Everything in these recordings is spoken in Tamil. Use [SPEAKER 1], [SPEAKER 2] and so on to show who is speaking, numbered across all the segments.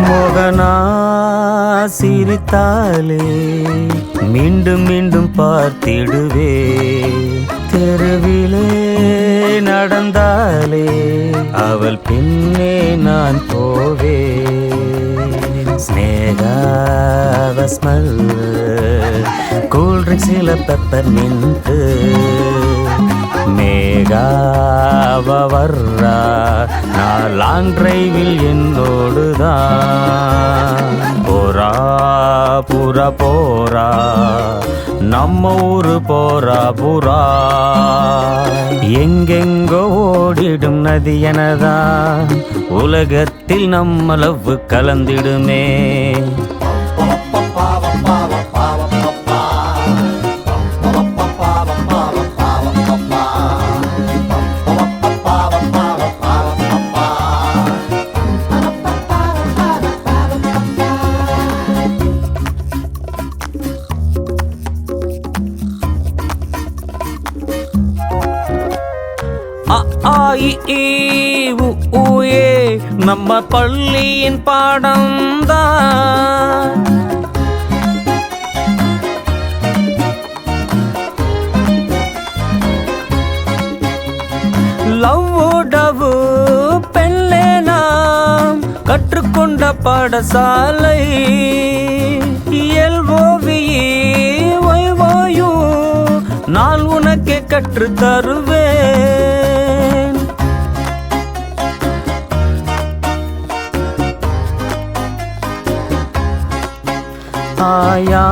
[SPEAKER 1] மோகனா சிரித்தாலே மீண்டும் மீண்டும் பார்த்திடுவே, தெருவிலே நடந்தாலே அவள் பின்னே நான் போவே. ஸ்னேகாவ ஸ்மெல் கூல் ட்ரிங்க்ஸில் பெப்பர் மின்ட்டு, மேகாவ வர்றா நான் லாங் டிரைவில் என்னோடுதான். போரா புறா போரா நம்ம ஊரு போரா புறா, எங்கெங்கோ ஓடிடும் நதி எனதான் உலகத்தில் நம்ம லவ் கலந்திடுமே. நம்ம பள்ளியின் பாடம்தான். லவ்வோடவு பெண்ணே நாம் கற்றுக்கொண்ட பாடசாலை. LOVE நான் உனக்கே கற்று தருவேன். ஆயா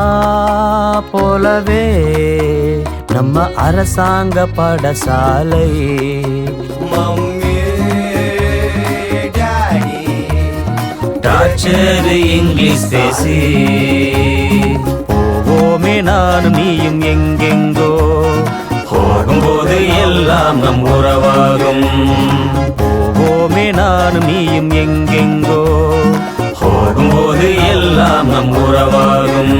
[SPEAKER 1] போலவே நம்ம அரசாங்க பாடசாலை. டார்ச்சர் இங்கிலீஷ் பேசி போவோமே நானும் நீயும் எங்கெங்கோ, போகும்போது எல்லாம் நம் உறவாகும். போவோமே நானும் நீயும் எங்கெங்கோ, போகும்போது எல்லாம் நம் உறவாகும்.